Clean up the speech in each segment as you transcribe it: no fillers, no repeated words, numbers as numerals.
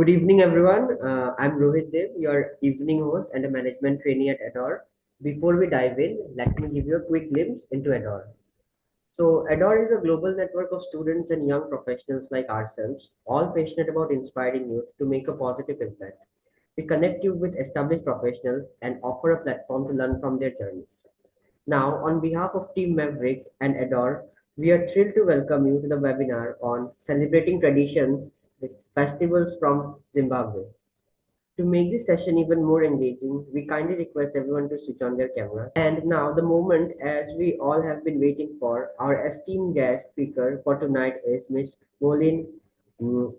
Good evening, everyone. I'm Rohit Dev, your evening host and a management trainee at Adore. Before we dive in, let me give you a quick glimpse into Adore. So, Adore is a global network of students and young professionals like ourselves, all passionate about inspiring youth to make a positive impact. We connect you with established professionals and offer a platform to learn from their journeys. Now, on behalf of Team Maverick and Adore, we are thrilled to welcome you to the webinar on celebrating traditions with festivals from Zimbabwe. To make this session even more engaging, we kindly request everyone to switch on their cameras. And now, the moment as we all have been waiting for, our esteemed guest speaker for tonight is Miss Moleen mm,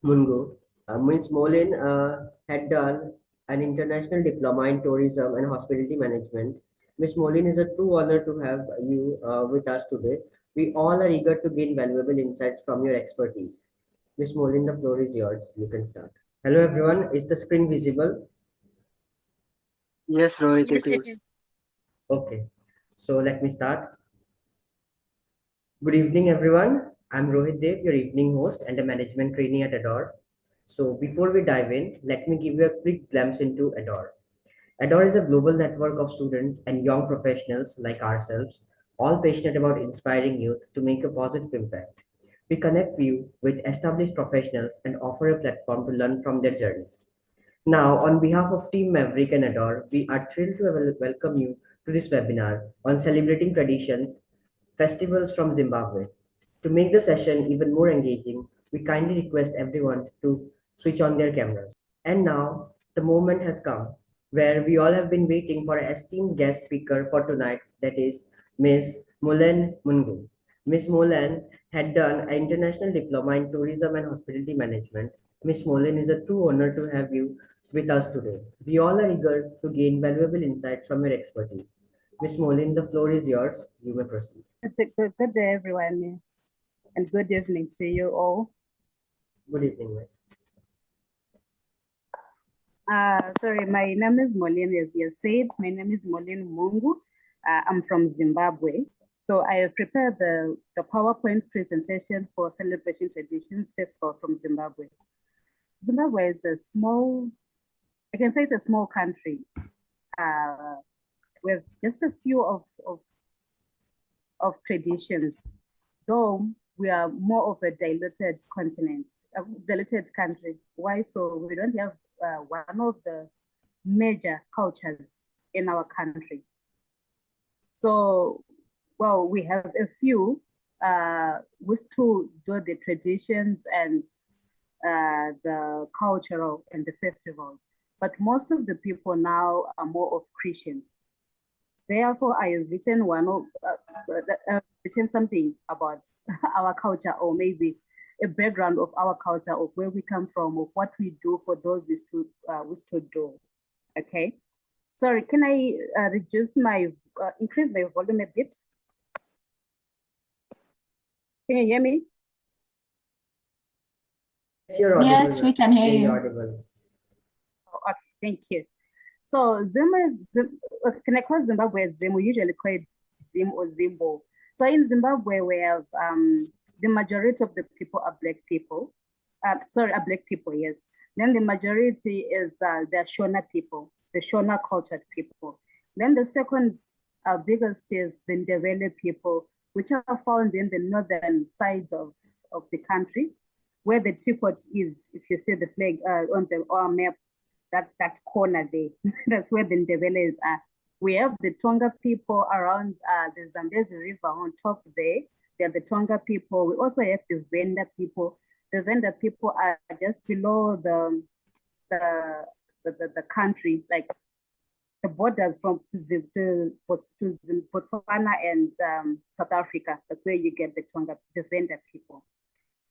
Mhungu. Ms. Moleen had done an international diploma in tourism and hospitality management. Ms. Moleen, is a true honor to have you with us today. We all are eager to gain valuable insights from your expertise. Ms. Moleen, the floor is yours. You can start. Hello, everyone. Is the screen visible? Yes, Rohit, Yes, it it is. is. Okay. So let me start. Good evening, everyone. I'm Rohit Dev, your evening host and a management trainee at Adore. So before we dive in, let me give you a quick glimpse into Adore. Adore is a global network of students and young professionals like ourselves, all passionate about inspiring youth to make a positive impact. We connect you with established professionals and offer a platform to learn from their journeys. Now, on behalf of Team Maverick and Adore, we are thrilled to welcome you to this webinar on celebrating traditions, festivals from Zimbabwe. To make the session even more engaging, we kindly request everyone to switch on their cameras. And now, the moment has come where we all have been waiting for an esteemed guest speaker for tonight, that is Ms. Moleen Mhungu. Ms. Moleen had done an international diploma in tourism and hospitality management. Ms. Moleen, is a true honor to have you with us today. We all are eager to gain valuable insights from your expertise. Ms. Moleen, the floor is yours. You may proceed. Good day, everyone, and good evening to you all. Good evening, ma'am. Sorry, my name is Moleen, as you said. My name is Moleen Mhungu. I'm from Zimbabwe. So I have prepared the PowerPoint presentation for Celebration Traditions Festival from Zimbabwe. Zimbabwe is a small, I can say it's a small country with just a few of traditions, though we are more of a diluted continent, a diluted country. Why so? We don't have one of the major cultures in our country. So, well, we have a few which to do the traditions and the cultural and the festivals. But most of the people now are more of Christians. Therefore, I have written written something about our culture, or maybe a background of our culture, of where we come from, of what we do for those we stood do. Okay. Sorry, can I increase my volume a bit? Can you hear me? Yes, you're audible. Yes, we can hear Very you. audible. Oh, okay, thank you. So can I call Zimbabwe Zim? We usually call it Zim or Zimbo. So in Zimbabwe, we have the majority of the people are black people. Are black people, yes. Then the majority is the Shona people, the Shona cultured people. Then the second biggest is the Ndebele people, which are found in the northern side of the country, where the teapot is. If you see the flag on our map, that corner there, that's where the Ndebele are. We have the Tonga people around the Zambezi River on top there. They're the Tonga people. We also have the Venda people. The Venda people are just below the country, like the borders from Botswana and South Africa. That's where you get the Venda people.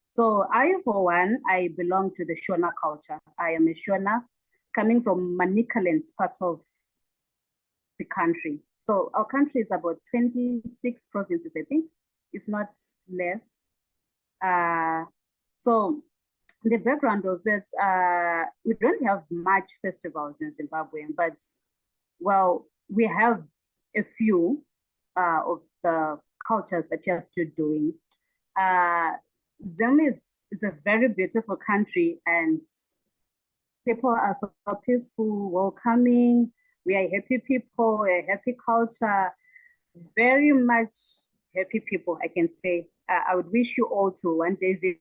So I, for one, I belong to the Shona culture. I am a Shona coming from Manicaland part of the country. So our country is about 26 provinces, I think, if not less. So the background of it, we don't have much festivals in Zimbabwe, but well, we have a few of the cultures that we are still doing. Zim is a very beautiful country, and people are so peaceful, welcoming. We are happy people, a happy culture, very much happy people, I can say. I would wish you all to one day visit.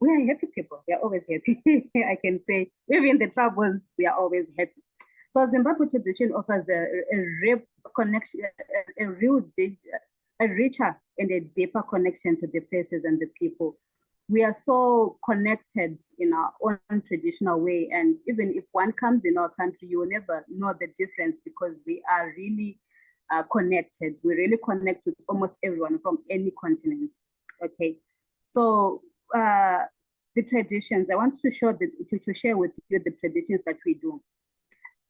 We are happy people. We are always happy. I can say, even the troubles, we are always happy. So Zimbabwe tradition offers a real connection, a real, a richer and a deeper connection to the places and the people. We are so connected in our own traditional way. And even if one comes in our country, you will never know the difference because we are really connected. We really connect with almost everyone from any continent. Okay. So the traditions, I want to show to share with you the traditions that we do.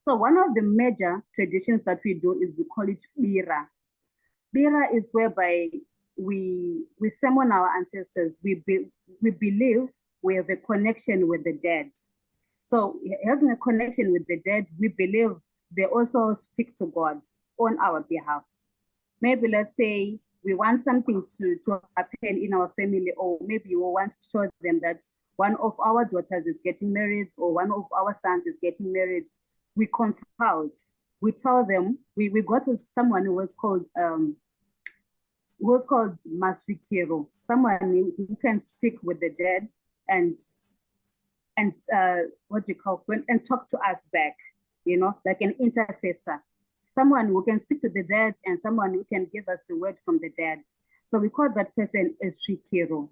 So one of the major traditions that we do is we call it Bira. Bira is whereby we summon our ancestors. We believe we have a connection with the dead. So having a connection with the dead, we believe they also speak to God on our behalf. Maybe let's say we want something to happen in our family, or maybe we want to tell them that one of our daughters is getting married or one of our sons is getting married. We consult, we tell them, we got someone who was called Masikiro, someone who can speak with the dead and what do you call it, and talk to us back, you know, like an intercessor. Someone who can speak to the dead and someone who can give us the word from the dead. So we call that person a Shikiro.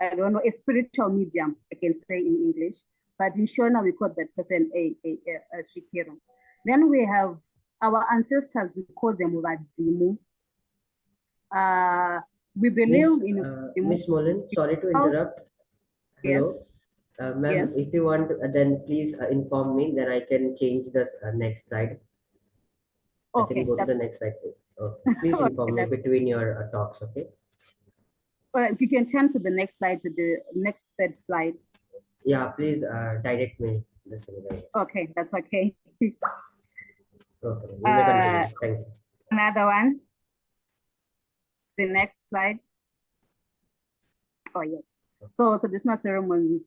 I don't know, a spiritual medium, I can say in English. But in Shona, we call that person a Shikiro. Then we have our ancestors, we call them Vadzimu. We believe Miss Moleen, sorry to interrupt. Hello. Yes. Ma'am, Yes. if you want, then please inform me, then I can change this next slide. I can go to the next slide. Okay. Please inform me between your talks, okay? All right, you can turn to the next slide, to the next third slide. Yeah, please direct me. Okay, that's okay. Okay, you may continue. Thank you. Another one. The next slide. Oh, yes. So traditional ceremony.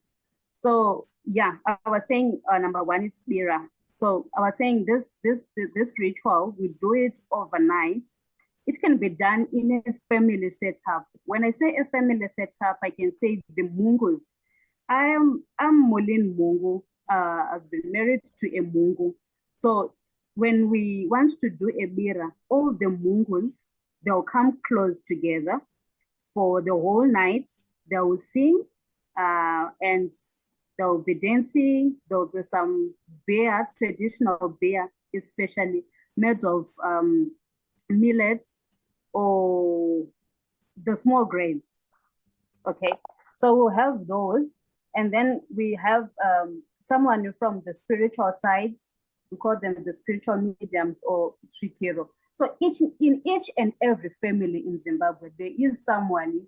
So yeah, I was saying number one is Bira. So I was saying this ritual, we do it overnight. It can be done in a family setup. When I say a family setup, I can say the Mhungus. I'm Moleen Mhungu, has been married to a Mhungu. So when we want to do a Bira, all the Mhungus, they'll come close together for the whole night. They will sing and they'll be dancing. There'll be some beer, traditional beer, especially made of millet or the small grains. Okay, so we'll have those. And then we have someone from the spiritual side. We call them the spiritual mediums or Shikiro. So in each and every family in Zimbabwe, there is someone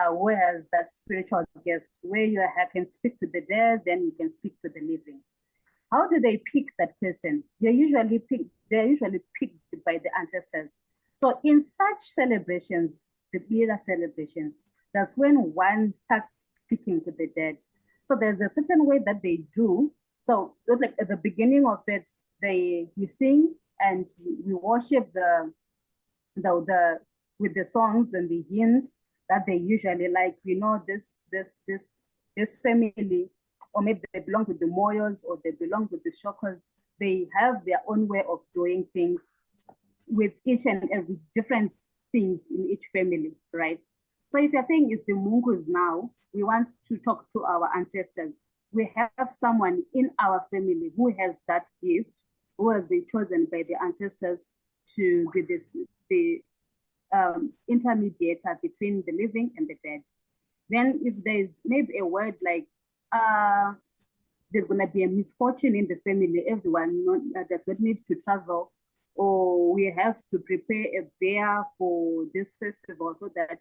who has that spiritual gift where you can speak to the dead, then you can speak to the living. How do they pick that person? They're usually picked by the ancestors. So in such celebrations, the Bira celebrations, that's when one starts speaking to the dead. So there's a certain way that they do. So like at the beginning of it, we sing and we worship with the songs and the hymns that they usually like. We know this family, or maybe they belong with the Moyos or they belong with the Shokas. They have their own way of doing things with each and every different things in each family, right? So if you're saying it's the Mhungus now, we want to talk to our ancestors. We have someone in our family who has that gift, who has been chosen by the ancestors to be the intermediator between the living and the dead. Then if there's maybe a word like, there's gonna be a misfortune in the family, everyone that needs to travel, or we have to prepare a bear for this festival so that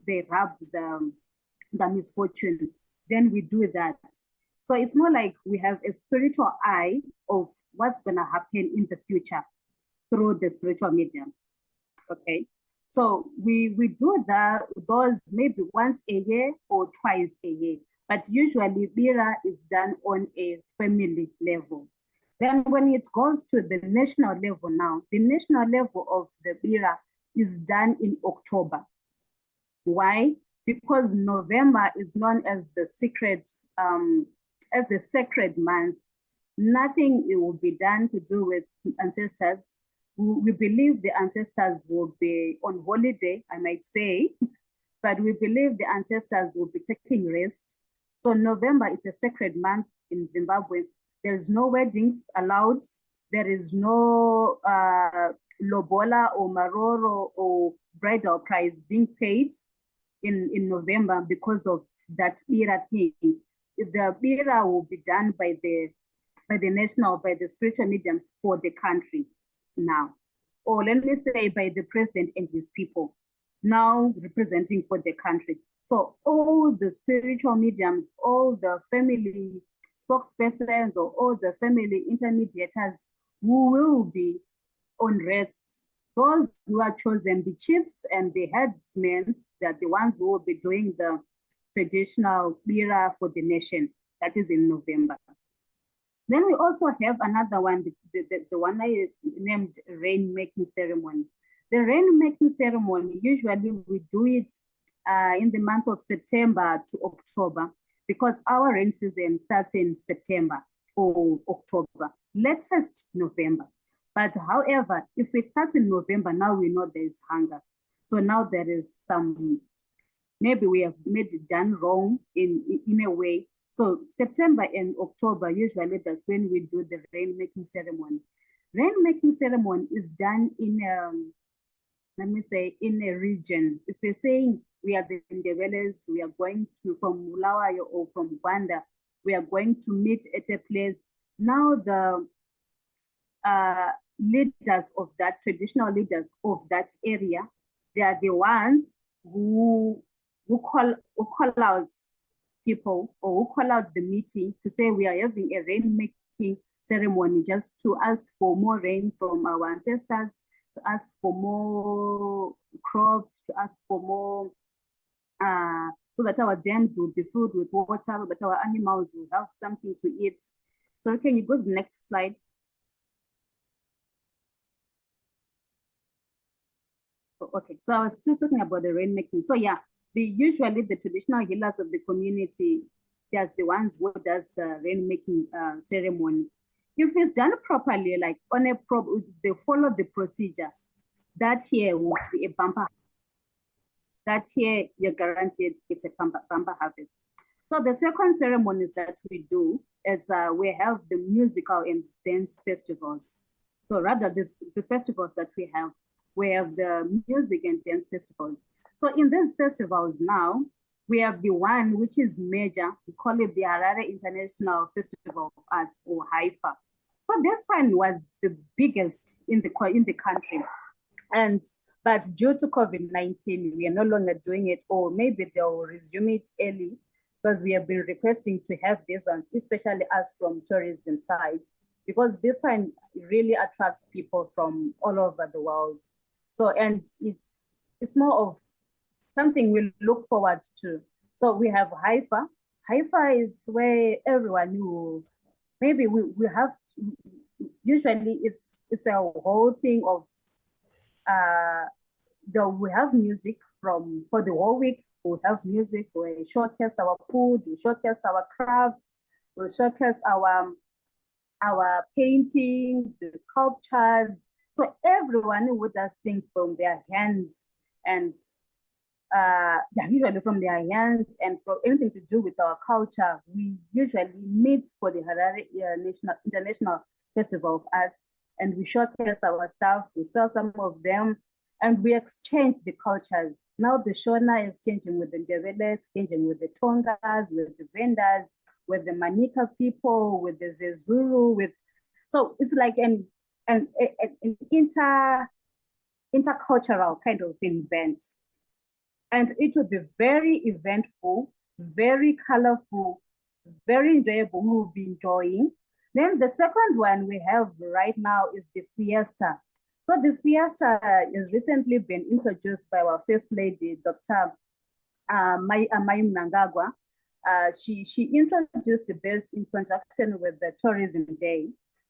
they rub the misfortune, then we do that. So it's more like we have a spiritual eye of what's gonna happen in the future through the spiritual medium. Okay. So we do those maybe once a year or twice a year, but usually Bira is done on a family level. Then when it goes to the national level now, the national level of the Bira is done in October. Why? Because November is known as the sacred month. Nothing will be done to do with ancestors. We believe the ancestors will be on holiday, I might say, but we believe the ancestors will be taking rest. So November is a sacred month in Zimbabwe. There is no weddings allowed. There is no lobola or maroro or bridal price being paid in November because of that Bira thing. The Bira will be done by the spiritual mediums for the country now. Or let me say by the president and his people now representing for the country. So all the spiritual mediums, all the family spokespersons or all the family intermediators who will be on rest, those who are chosen, the chiefs and the headsmen, that the ones who will be doing the traditional Bira for the nation, that is in November. Then we also have another one, the one I named rain-making ceremony. The rain-making ceremony, usually we do it in the month of September to October because our rain season starts in September or October, latest November. But however, if we start in November, now we know there is hunger. So now there is some, maybe we have made it done wrong in a way. So September and October, usually that's when we do the rain-making ceremony. Rain-making ceremony is done in let me say, in a region. If we're saying we are the Ndebelers, we are going to, from Bulawayo or from Rwanda, we are going to meet at a place. Now the leaders of that, traditional leaders of that area, they are the ones who call out people or who call out the meeting to say we are having a rain-making ceremony just to ask for more rain from our ancestors, to ask for more crops, to ask for more, so that our dams will be filled with water, that our animals will have something to eat. So can you go to the next slide? Okay, so I was still talking about the rainmaking. So yeah, usually the traditional healers of the community, there's the ones who does the rainmaking ceremony. If it's done properly, like on a they follow the procedure, that year will be a bumper. That year you're guaranteed it's a bumper harvest. So the second ceremonies that we do is we have the musical and dance festivals. So rather the festivals that we have the music and dance festivals. So in these festivals now, we have the one which is major. We call it the Harare International Festival of Arts, or HIFA. So this one was the biggest in the country. But due to COVID-19, we are no longer doing it, or maybe they'll resume it early because we have been requesting to have these ones, especially us from tourism side, because this one really attracts people from all over the world. So, and it's more of something we look forward to. So we have HIFA. HIFA is where everyone will, maybe we have, usually it's a whole thing of, we have music for the whole week. We have music, we showcase our food, we showcase our crafts, we showcase our paintings, the sculptures. So everyone who does things from their hands and usually from their hands and for anything to do with our culture, we usually meet for the Harare International Festival of Arts, and we showcase our stuff, we sell some of them, and we exchange the cultures. Now the Shona is changing with the Ndebele, changing with the Tongas, with the vendors, with the Manika people, with the Zezuru, so it's like an intercultural kind of event. And it will be very eventful, very colorful, very enjoyable. We will be enjoying. Then the second one we have right now is the fiesta. So the fiesta has recently been introduced by our First Lady, Dr. Moleen Mhungu. She introduced this in conjunction with the Tourism Day.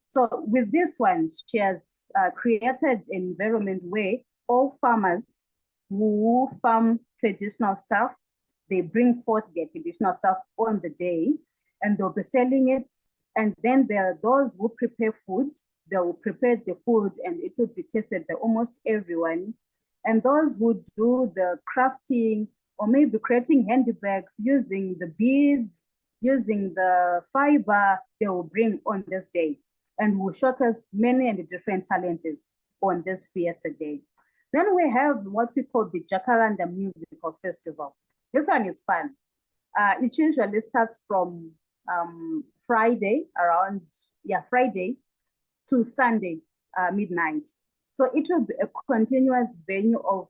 So with this one, she has created an environment where all farmers who farm traditional stuff, they bring forth their traditional stuff on the day, and they'll be selling it. And then there are those who prepare food. They will prepare the food and it will be tasted by almost everyone. And those who do the crafting or maybe creating handbags using the beads, using the fiber, they will bring on this day and will showcase many and different talents on this fiesta day. Then we have what we call the Jacaranda Musical Festival. This one is fun. It usually starts from Friday Friday to Sunday midnight. So it will be a continuous venue of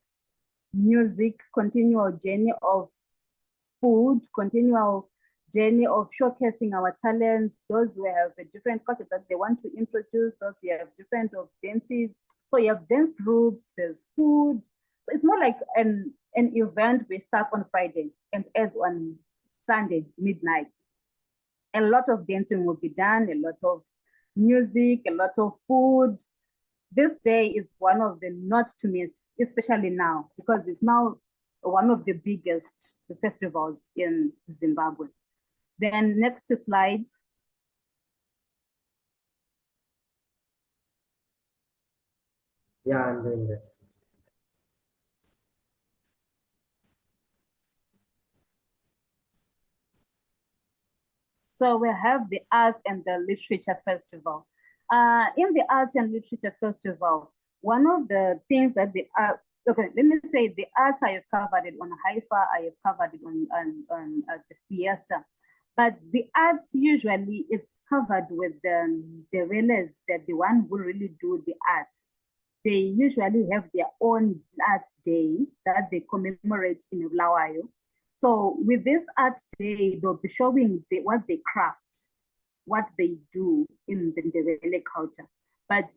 music, continual journey of food, continual journey of showcasing our talents, those who have a different culture that they want to introduce, those who have different of dances. So you have dance groups, there's food. So it's more like an event we start on Friday and ends on Sunday midnight. A lot of dancing will be done, a lot of music, a lot of food. This day is one of the not to miss, especially now, because it's now one of the biggest festivals in Zimbabwe. Then next slide. Yeah, I'm doing that. So we have the Art and the Literature Festival. In the Arts and Literature Festival, one of the things that the okay, let me say the arts I have covered it on Haifa, I have covered it on the Fiesta. But the arts usually it's covered with the relas, that the one who really do the arts. They usually have their own arts day that they commemorate in Bulawayo. So with this art day, they'll be showing what they craft, what they do in the Ndebele culture. But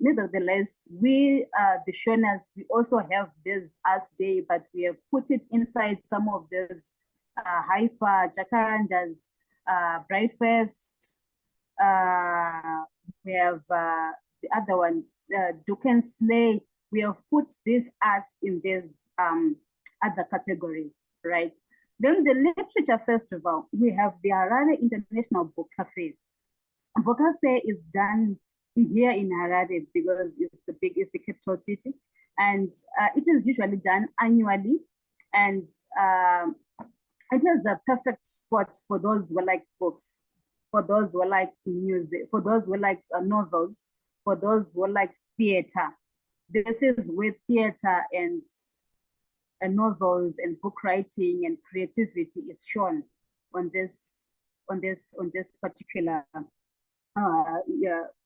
nevertheless, we, the Shonas, we also have this arts day, but we have put it inside some of these Haifa, Jacarandas, Brightfest. We have the other ones, Duke and Slay. We have put these arts in these other categories, right? Then the Literature Festival, we have the Harare International Book Cafe. Book Cafe is done here in Harare because it's the capital city. And it is usually done annually. And it is a perfect spot for those who like books, for those who like music, for those who like novels, for those who like theater. This is where theater and novels and book writing and creativity is shown on this particular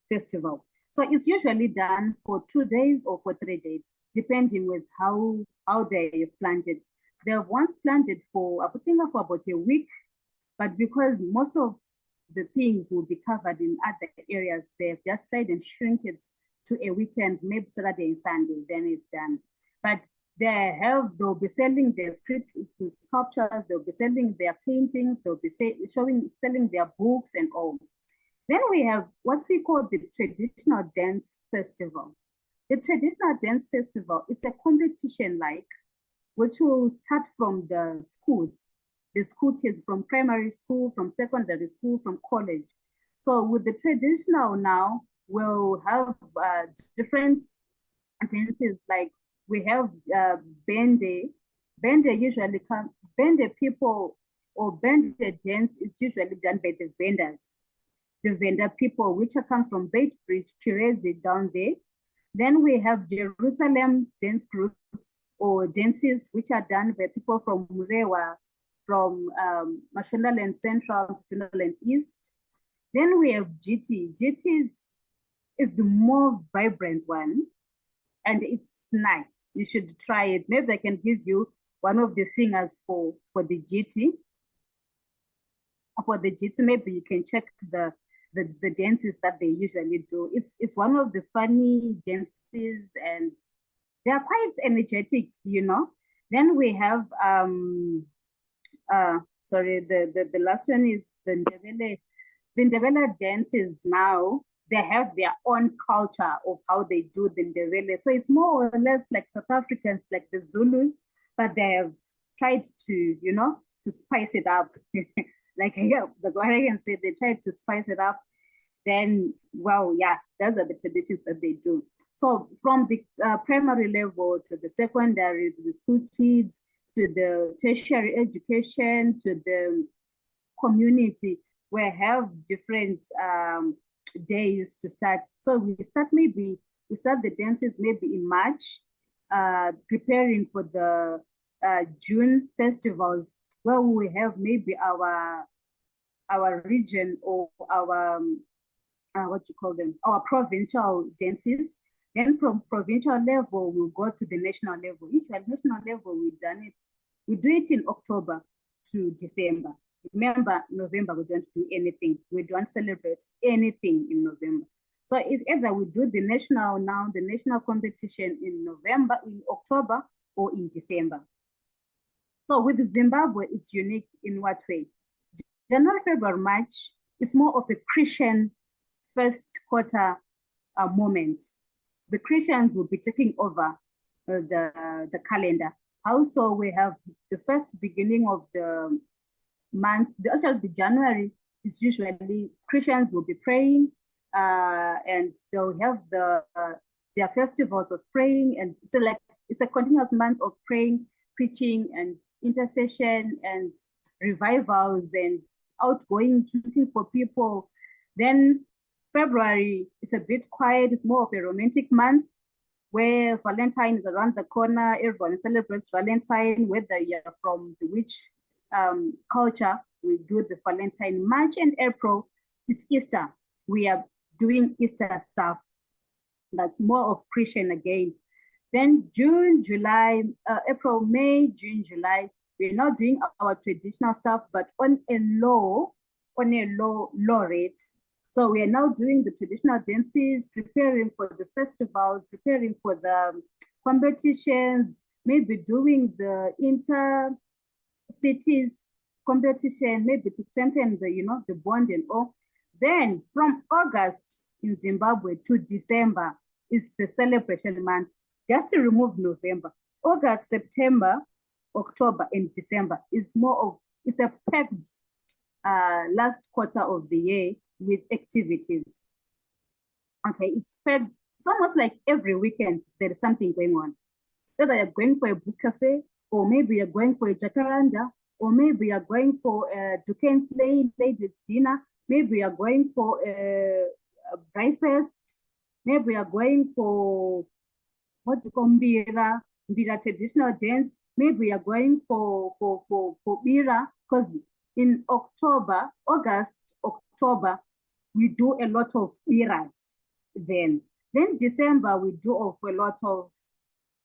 festival. So it's usually done for 2 days or for 3 days, depending with how they planned it. They have once planned it for I think for about a week, but because most of the things will be covered in other areas, they've just tried and shrink it to a weekend, maybe Saturday and Sunday, then it's done. But they'll be selling their sculptures, they'll be selling their paintings, they'll be selling their books and all. Then we have what we call the Traditional Dance Festival. The Traditional Dance Festival, it's a competition which will start from the schools, the school kids from primary school, from secondary school, from college. So with the traditional now, we'll have different dances, like we have Bende. Bende usually comes, Bende people or Bende dance is usually done by the vendors. The vendor people, which comes from Beitbridge, Kirezi down there. Then we have Jerusalem dance groups or dances, which are done by people from Murewa, from Mashonaland Central, Mashonaland East. Then we have GT. GT is the more vibrant one, and it's nice. You should try it. Maybe I can give you one of the singers for the GT. For the GT, maybe you can check the the dances that they usually do. It's one of the funny dances, and they are quite energetic, you know. Then we have sorry, the last one is the Ndebele. The Ndebele dances now, they have their own culture of how they do the Ndebele. So it's more or less like South Africans, like the Zulus, but they have tried to, you know, to spice it up. Like, yeah, that's what I can say. They tried to spice it up. Then, well, yeah, those are the traditions that they do. So from the primary level to the secondary, to the school kids, to the tertiary education, to the community, we have different days to start. So we start the dances maybe in March, preparing for the June festivals, where we have maybe our region or our what you call them, our provincial dances. Then from provincial level, we'll go to the national level. Usually national level, we do it in October to December. Remember, November, we don't do anything. We don't celebrate anything in November. So it's either we do the national competition in November, in October, or in December. So with Zimbabwe, it's unique in what way? January, February, March is more of a Christian first quarter moment. The Christians will be taking over the calendar. Also, we have the first beginning of the month, the January is usually Christians will be praying, and they'll have their festivals of praying, and it's a continuous month of praying, preaching, and intercession, and revivals, and outgoing, looking for people. Then February is a bit quiet. It's more of a romantic month where Valentine is around the corner. Everyone celebrates Valentine, whether you're from which culture. We do the Valentine. March and April, it's Easter. We are doing Easter stuff. That's more of Christian again. Then June, July, April, May, June, July, we're not doing our traditional stuff, but on a low rate. So we are now doing the traditional dances, preparing for the festivals, preparing for the competitions, maybe doing the inter-cities competition, maybe to strengthen the bond and all. Then from August in Zimbabwe to December is the celebration month, just to remove November. August, September, October, and December is it's a packed last quarter of the year with activities. Okay, it's almost like every weekend there is something going on. Whether you're going for a book cafe, or maybe you're going for a jacaranda, or maybe you're going for a Duquesne's ladies dinner, maybe you're going for a breakfast, maybe you're going for what you call Mbira traditional dance, maybe you're going for Bira, because in August, October, we do a lot of eras then. Then December, we do a lot of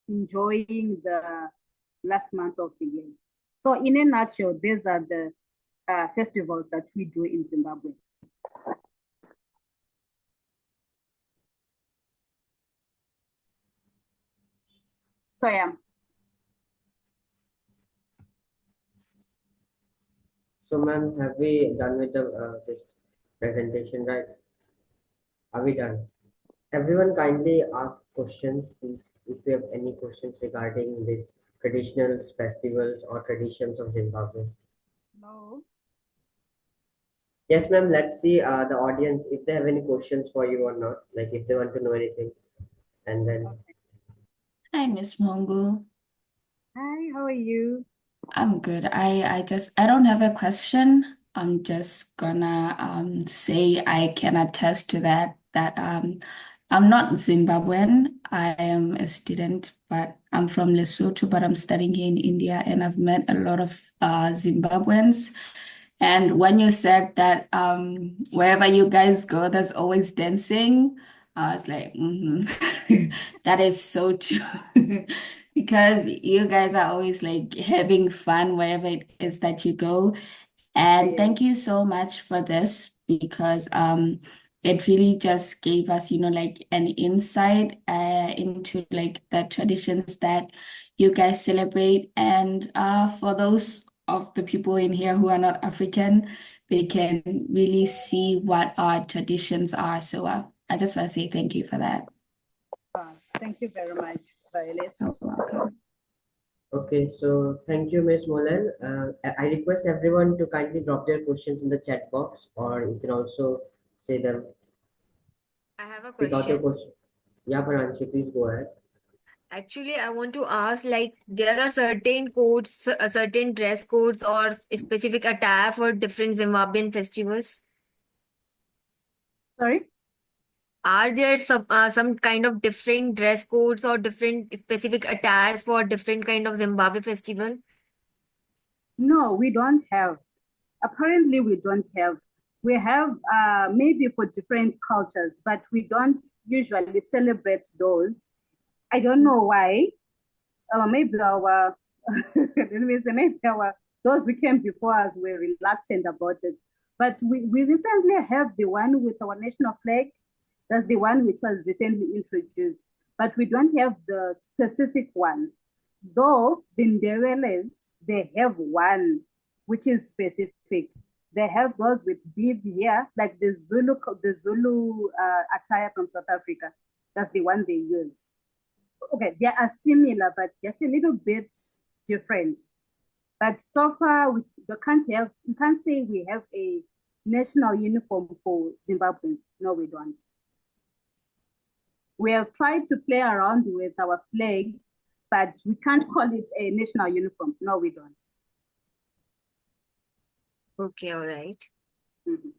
enjoying the last month of the year. So in a nutshell, these are the festivals that we do in Zimbabwe. So yeah. So ma'am, have we done with this presentation, right? Are we done? Everyone kindly ask questions if you have any questions regarding this traditional festivals or traditions of Zimbabwe. No. Yes, ma'am. Let's see the audience if they have any questions for you or not, like if they want to know anything. And then Hi, Miss Mhungu. Hi, how are you? I'm good. I don't have a question. I'm just gonna say I can attest to that I'm not Zimbabwean. I am a student, but I'm from Lesotho, but I'm studying here in India, and I've met a lot of Zimbabweans. And when you said that wherever you guys go, there's always dancing, I was like, that is so true. Because you guys are always like having fun wherever it is that you go. And thank you so much for this because it really just gave us, like an insight into like the traditions that you guys celebrate. And for those of the people in here who are not African, they can really see what our traditions are. So I just want to say thank you for that. Thank you very much, Violet. You're welcome. Okay, so thank you, Ms. Moleen. I request everyone to kindly drop their questions in the chat box, or you can also say them. I have a Pick out your question. question. Yeah, Paranshi, please go ahead. Actually, I want to ask, like, there are certain codes, certain dress codes or specific attire for different Zimbabwean festivals. Sorry? Are there some kind of different dress codes or different specific attires for different kind of Zimbabwe festival? No, we don't have. Apparently, we don't have. We have maybe for different cultures, but we don't usually celebrate those. I don't know why. Maybe our, let me say, maybe those who came before us were reluctant about it. But we recently have the one with our national flag. That's the one which was recently introduced. But we don't have the specific ones. Though the Ndeweles, they have one which is specific. They have those with beads here, like the Zulu attire from South Africa. That's the one they use. Okay, they are similar, but just a little bit different. But so far, we can't say we have a national uniform for Zimbabweans. No, we don't. We have tried to play around with our flag, but we can't call it a national uniform. No, we don't. Okay, all right. Mhm.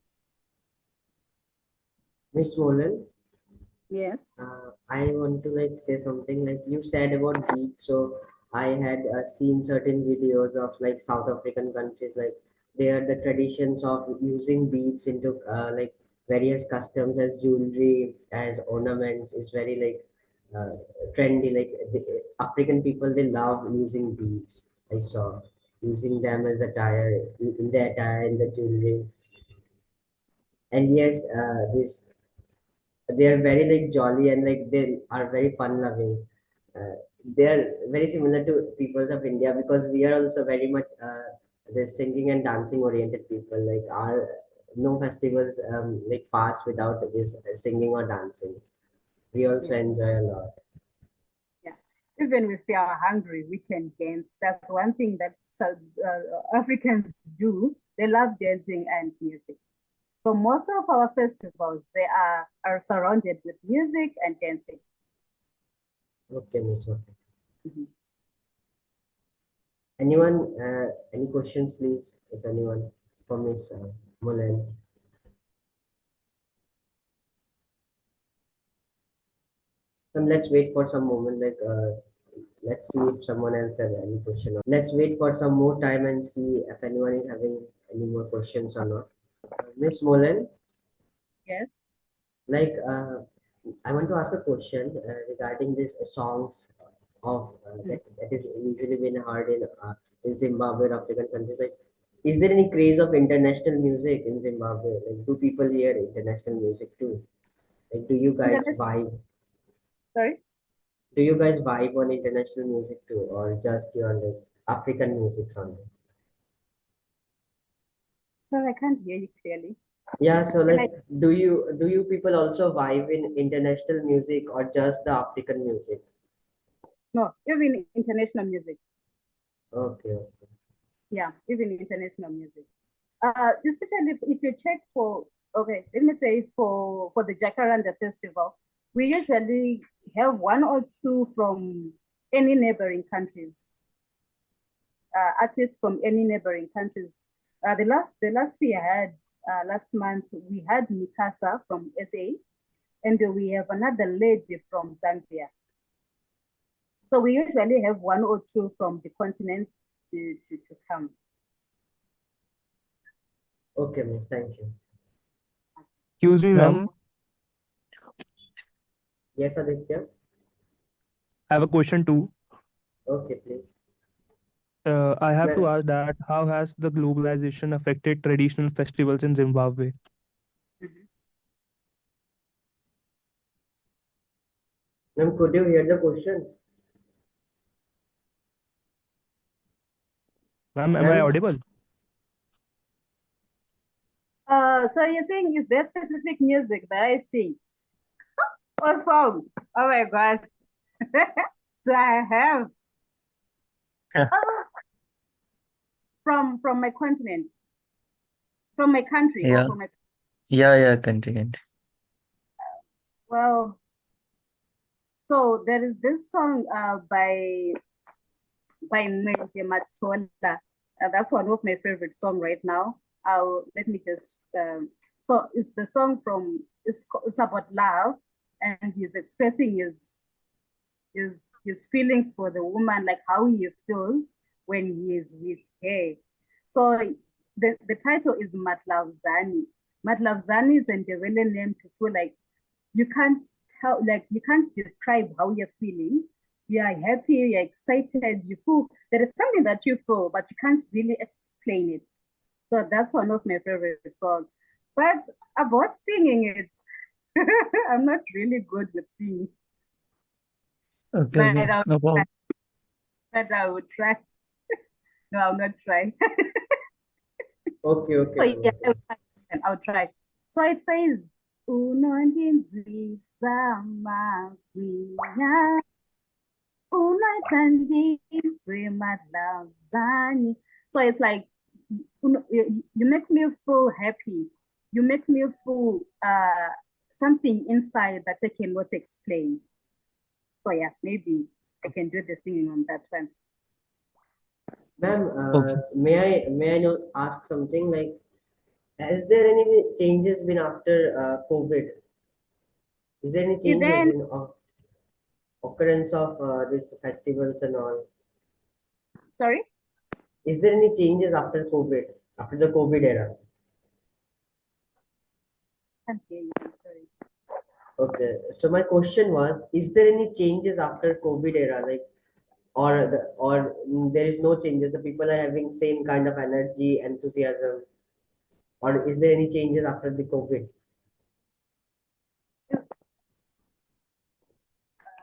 Ms. Moleen, Yes. I want to like say something like you said about beads. So I had seen certain videos of like South African countries, like there the traditions of using beads into like various customs as jewelry, as ornaments is very like uh, trendy. Like the African people, they love using beads. I saw using them as attire in the attire in the jewelry. And yes, this they are very like jolly and like they are very fun loving. They are very similar to peoples of India because we are also very much the singing and dancing oriented people. Like our no festivals like pass without this singing or dancing. We also Yeah. enjoy a lot. Yeah. Even if we are hungry, we can dance. That's one thing that Africans do. They love dancing and music. So most of our festivals, they are surrounded with music and dancing. Okay, Miss. Okay. Mhm. Anyone? Any questions, please? If anyone for Miss Moleen. And let's wait for some moment. Like let's see if someone else has any question. Let's wait for some more time and see if anyone is having any more questions or not. Miss Molen, Yes. like I want to ask a question regarding these songs of that is usually been heard in Zimbabwe or African countries. Like, is there any craze of international music in Zimbabwe? Like, do people hear international music too? Like, do you guys International, vibe? sorry. Do you guys vibe on international music too, or just your like African music only? Sorry, I can't hear you clearly. Yeah, so Can like, I? do you people also vibe in international music or just the African music? No, even international music. Okay, okay. Yeah, even international music. Especially if you check for, okay, let me say for the Jacaranda Festival, we usually have one or two from any neighboring countries, artists from any neighboring countries. The last we had last month we had Mikasa from SA, and we have another lady from Zambia. So we usually have one or two from the continent to come. Okay, miss, thank you. Excuse me, ma'am. Yes, Aditya. I have a question too. Okay, please. I have to Ma'am, ask that how has the globalization affected traditional festivals in Zimbabwe? Mhm. ma'am, could you hear the question? Ma'am, am I Ma'am, audible? So you're saying is there specific music that I sing or song? Oh my gosh. Do I have Yeah, oh, from my continent, from my country, or yeah, from my yeah, country. well, so there is this song by Mwenje Matola. That's one of my favorite song right now. Let me just so it's the song from it's about love, and he's expressing his his feelings for the woman, like how he feels when he is with her. So the title is Matlavzani. Matlavzani is a Ndebele name to feel like you can't tell, like you can't describe how you're feeling. You are happy, you're excited, you feel there is something that you feel, but you can't really explain it. So that's one of my favorite songs. But about singing it, I'm not really good with singing, but Okay, no problem. I would try. No, I'll not try. okay, okay, So ma'am, yeah, okay. I'll try. So it says, Unondinzwisa magwinya, unathandizwe madlavzani. So it's like, you make me feel happy. You make me feel something inside that I cannot explain. So yeah, maybe I can do the singing on that one. Ma'am, Okay. may I know ask something like, has there any changes been after COVID? Is there any Is changes there in occurrence of these festivals and all? sorry? Is there any changes after COVID, after the COVID era? Can't hear you, I'm sorry. Okay, so my question was, is there any changes after COVID era, like, or there is no changes? The people are having same kind of energy, enthusiasm, or is there any changes after the COVID?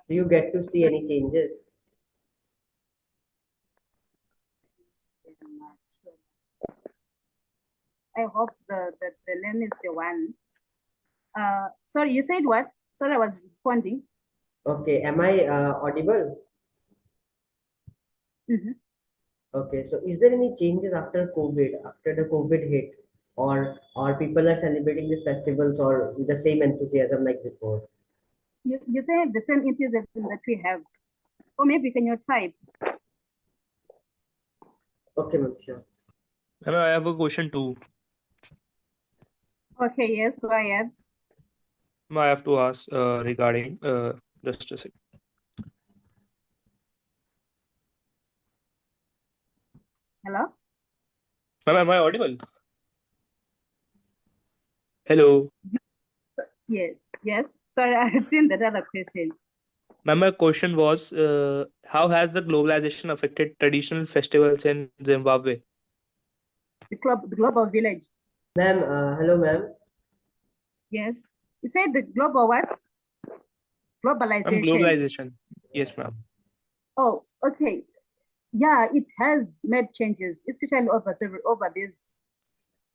Do you get to see any changes? I hope the name is the one. Sorry, you said what? Sorry, I was responding. Okay, am I audible? Mhm. Okay, so is there any changes after COVID, after the COVID hit, or people are celebrating these festivals or with the same enthusiasm like before? You say the same enthusiasm that we have, or maybe can you type? Okay, ma'am, sure. Ma'am, I have a question too. Okay, yes, go ahead. Ma'am, I have to ask regarding just a second. Hello? Ma'am, am I audible? Hello. Yes, yes. Sorry, I've seen that other question. Ma'am, my question was how has the globalization affected traditional festivals in Zimbabwe? The global village. Ma'am, hello, ma'am. Yes. You said the global what? Ma'am, Globalization. globalization. Yes, ma'am. Oh, okay. Yeah, it has made changes, especially over this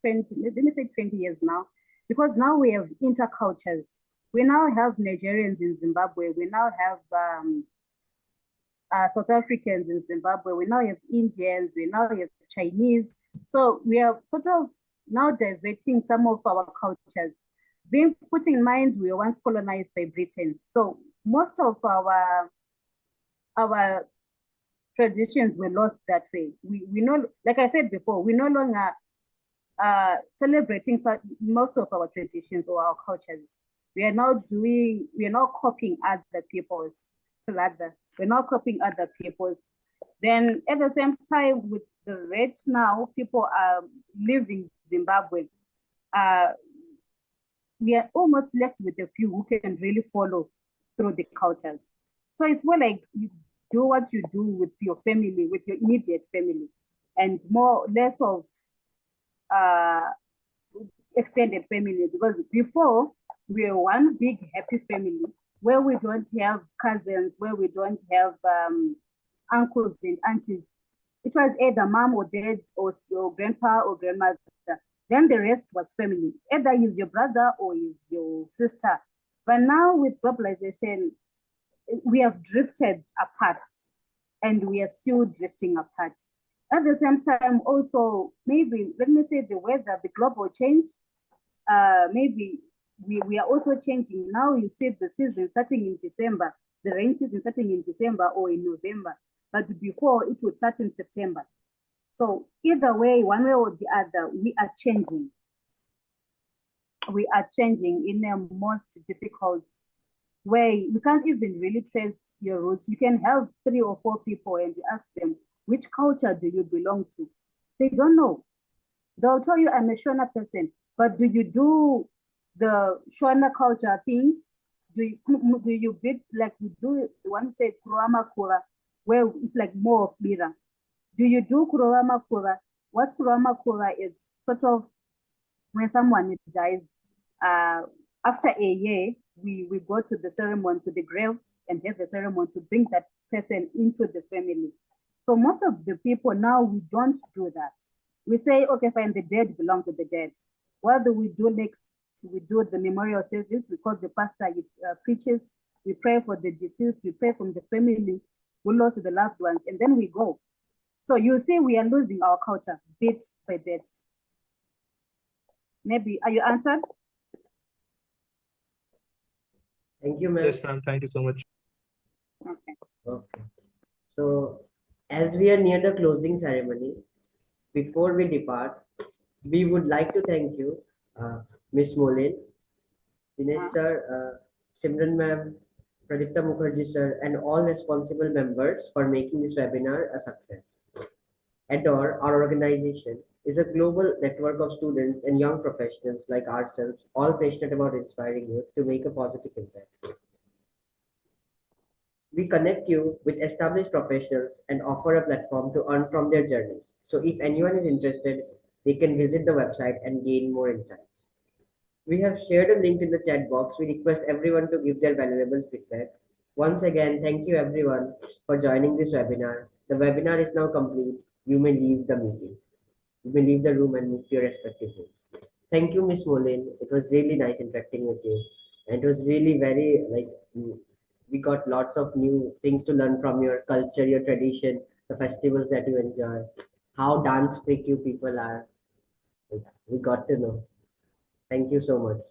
20, let me say 20 years now, because now we have intercultures. We now have Nigerians in Zimbabwe. We now have South Africans in Zimbabwe. We now have Indians. We now have Chinese. So we are sort of now diverting some of our cultures. Being put in mind, we were once colonized by Britain. So most of our traditions were lost that way. We know, like I said before, we no longer celebrating most of our traditions or our cultures. We are now copying other people's, rather. We're now copying other people's. Then at the same time, with the rate now, people are leaving Zimbabwe. We are almost left with a few who can really follow through the cultures. So it's more like do what you do with your family, with your immediate family, and less of extended family. Because before, we were one big happy family where we don't have cousins, where we don't have uncles and aunties. It was either mom or dad or grandpa or grandmother. Then the rest was family. Either he's your brother or he's your sister. But now with globalization, we have drifted apart, and we are still drifting apart. At the same time, also, maybe, let me say, the weather, the global change, maybe we are also changing. Now you see the season starting in December, the rain season starting in December or in November, but before it would start in September. So either way, one way or the other, we are changing. We are changing in a most difficult way. You can't even really trace your roots. You can have 3 or 4 people and you ask them, which culture do you belong to? They don't know. They'll tell you, I'm a Shona person, but do you do the Shona culture things? Do you bit like we do the one say Kurama Kura, where it's like more of Bira? Do you do Kurama Kura? What Kurama Kura is sort of when someone dies, after a year, we go to the ceremony, to the grave, and have the ceremony to bring that person into the family. So most of the people now, we don't do that. We say, okay, fine, the dead belong to the dead. What do we do next? We do the memorial service. We call the pastor, preaches. We pray for the deceased. We pray from the family who lost the loved ones, and then we go. So you see, we are losing our culture bit by bit. Maybe, are you answered? Thank you, ma'am. Yes, ma'am. Thank you so much. Okay. Okay. So, as we are near the closing ceremony, before we depart, we would like to thank you, Miss Moleen, Dinesh sir, Simran ma'am, Pradipta Mukherjee sir, and all responsible members for making this webinar a success. ADOR, our organization, is a global network of students and young professionals like ourselves, all passionate about inspiring youth to make a positive impact. We connect you with established professionals and offer a platform to earn from their journeys. So if anyone is interested, they can visit the website and gain more insights. We have shared a link in the chat box. We request everyone to give their valuable feedback. Once again, thank you everyone for joining this webinar. The webinar is now complete. You may leave the meeting. You may leave the room and move to your respective rooms. Thank you, Miss Moleen. It was really nice interacting with you. And it was really very we got lots of new things to learn from your culture, your tradition, the festivals that you enjoy, how dance freak you people are. We got to know. Thank you so much.